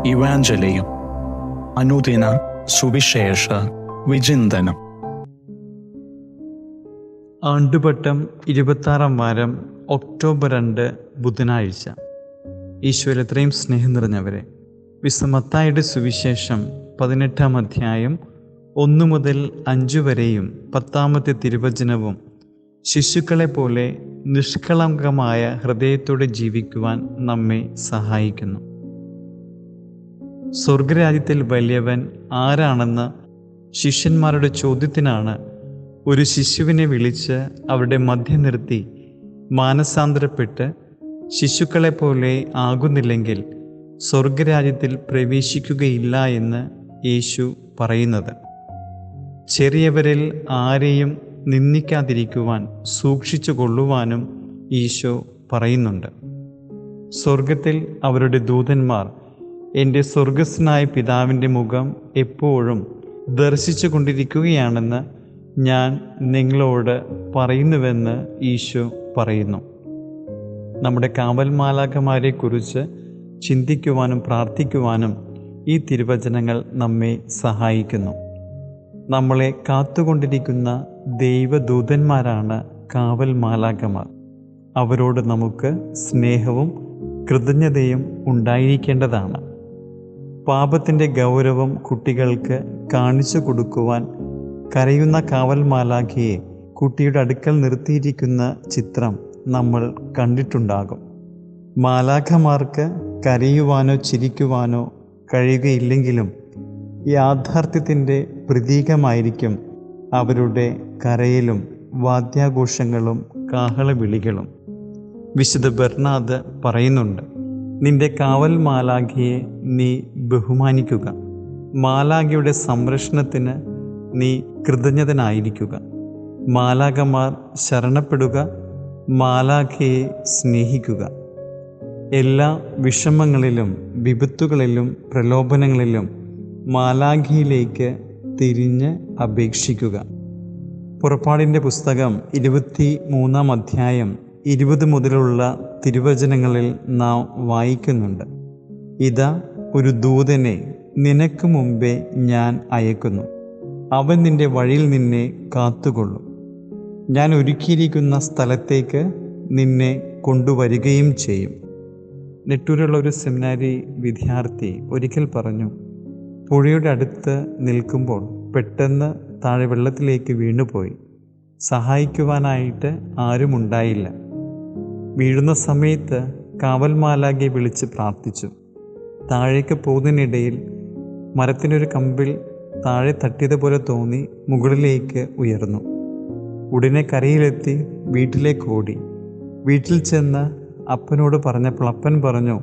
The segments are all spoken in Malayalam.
ഇവാഞ്ചലിയും അനുദിന സുവിശേഷ വിചിന്തനം. ആണ്ടുവട്ടം 26-ാം വാരം, ഒക്ടോബർ 2 ബുധനാഴ്ച. ഈശോയിൽ എത്രയും സ്നേഹം നിറഞ്ഞവരെ, വിശുദ്ധ മത്തായിയുടെ സുവിശേഷം 18-ാം അധ്യായം 1 മുതൽ 5 വരെയും 10-ാമത്തെ തിരുവചനവും ശിശുക്കളെ പോലെ നിഷ്കളങ്കമായ ഹൃദയത്തോടെ ജീവിക്കുവാൻ നമ്മെ സഹായിക്കുന്നു. സ്വർഗരാജ്യത്തിൽ വലിയവൻ ആരാണെന്ന ശിഷ്യന്മാരുടെ ചോദ്യത്തിനാണ് ഒരു ശിശുവിനെ വിളിച്ച് അവരുടെ മധ്യം നിർത്തി മാനസാന്തരപ്പെട്ട് ശിശുക്കളെ പോലെ ആകുന്നില്ലെങ്കിൽ സ്വർഗരാജ്യത്തിൽ പ്രവേശിക്കുകയില്ല എന്ന് യേശു പറയുന്നത്. ചെറിയവരിൽ ആരെയും നിന്ദിക്കാതിരിക്കുവാൻ സൂക്ഷിച്ചു കൊള്ളുവാനും ഈശോ പറയുന്നുണ്ട്. സ്വർഗത്തിൽ അവരുടെ ദൂതന്മാർ എൻ്റെ സ്വർഗസ്ഥനായ പിതാവിൻ്റെ മുഖം എപ്പോഴും ദർശിച്ചു കൊണ്ടിരിക്കുകയാണെന്ന് ഞാൻ നിങ്ങളോട് പറയുന്നുവെന്ന് ഈശോ പറയുന്നു. നമ്മുടെ കാവൽ മാലാഖമാരെക്കുറിച്ച് ചിന്തിക്കുവാനും പ്രാർത്ഥിക്കുവാനും ഈ തിരുവചനങ്ങൾ നമ്മെ സഹായിക്കുന്നു. നമ്മളെ കാത്തുകൊണ്ടിരിക്കുന്ന ദൈവദൂതന്മാരാണ് കാവൽ മാലാഖമാർ. അവരോട് നമുക്ക് സ്നേഹവും കൃതജ്ഞതയും ഉണ്ടായിരിക്കേണ്ടതാണ്. പാപത്തിൻ്റെ ഗൗരവം കുട്ടികൾക്ക് കാണിച്ചു കൊടുക്കുവാൻ കരയുന്ന കാവൽ മാലാഖയെ കുട്ടിയുടെ അടുക്കൽ നിർത്തിയിരിക്കുന്ന ചിത്രം നമ്മൾ കണ്ടിട്ടുണ്ടാകും. മാലാഖമാർക്ക് കരയുവാനോ ചിരിക്കുവാനോ കഴിയുകയില്ലെങ്കിലും യാഥാർത്ഥ്യത്തിൻ്റെ പ്രതീകമായിരിക്കും അവരുടെ കരയിലും വാദ്യാഘോഷങ്ങളും കാഹളവിളികളും. വിശുദ്ധ ബെർണാദ് പറയുന്നുണ്ട്, നിന്റെ കാവൽ മാലാഖയെ നീ ബഹുമാനിക്കുക, മാലാഖയുടെ സംരക്ഷണത്തിന് നീ കൃതജ്ഞതനായിരിക്കുക. മാലാഖമാർ ശരണപ്പെടുക, മാലാഖയെ സ്നേഹിക്കുക. എല്ലാ വിഷമങ്ങളിലും വിപത്തുകളിലും പ്രലോഭനങ്ങളിലും മാലാഖയിലേക്ക് തിരിഞ്ഞ് അപേക്ഷിക്കുക. പുറപ്പാടിൻ്റെ പുസ്തകം 23-ാം അധ്യായം 20 മുതലുള്ള തിരുവചനങ്ങളിൽ നാം വായിക്കുന്നുണ്ട്, ഇതാ ഒരു ദൂതനെ നിനക്ക് മുമ്പേ ഞാൻ അയക്കുന്നു, അവൻ നിന്റെ വഴിയിൽ നിന്നെ കാത്തുകൊള്ളും, ഞാൻ ഒരുക്കിയിരിക്കുന്ന സ്ഥലത്തേക്ക് നിന്നെ കൊണ്ടുവരികയും ചെയ്യും. നെട്ടൂരുള്ള ഒരു സെമിനാരി വിദ്യാർത്ഥി ഒരിക്കൽ പറഞ്ഞു, പുഴയുടെ അടുത്ത് നിൽക്കുമ്പോൾ പെട്ടെന്ന് താഴെ വെള്ളത്തിലേക്ക് വീണുപോയി. സഹായിക്കുവാനായിട്ട് ആരുമുണ്ടായില്ല. വീഴുന്ന സമയത്ത് കാവൽ മാലാഖയെ വിളിച്ച് പ്രാർത്ഥിച്ചു. താഴേക്ക് പോകുന്നതിനിടയിൽ മരത്തിനൊരു കമ്പിൽ താഴെ തട്ടിയതുപോലെ തോന്നി മുകളിലേക്ക് ഉയർന്നു. ഉടനെ കരയിലെത്തി വീട്ടിലേക്ക് ഓടി. വീട്ടിൽ ചെന്ന് അപ്പനോട് പറഞ്ഞപ്പോൾ അപ്പൻ പറഞ്ഞു,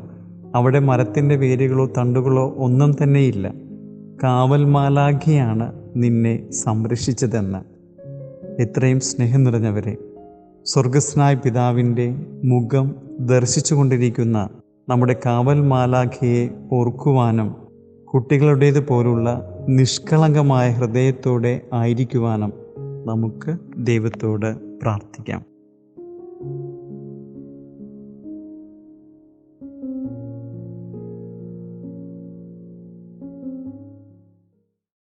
അവിടെ മരത്തിൻ്റെ വേരുകളോ തണ്ടുകളോ ഒന്നും തന്നെയില്ല, കാവൽ മാലാഖയാണ് നിന്നെ സംരക്ഷിച്ചതെന്ന്. എത്രയും സ്നേഹം നിറഞ്ഞവരെ, സ്വർഗസ്ഥനായ പിതാവിൻ്റെ മുഖം ദർശിച്ചു കൊണ്ടിരിക്കുന്ന നമ്മുടെ കാവൽ മാലാഖയെ ഓർക്കുവാനും കുട്ടികളുടേതുപോലുള്ള നിഷ്കളങ്കമായ ഹൃദയത്തോടെ ആയിരിക്കുവാനും നമുക്ക് ദൈവത്തോട് പ്രാർത്ഥിക്കാം.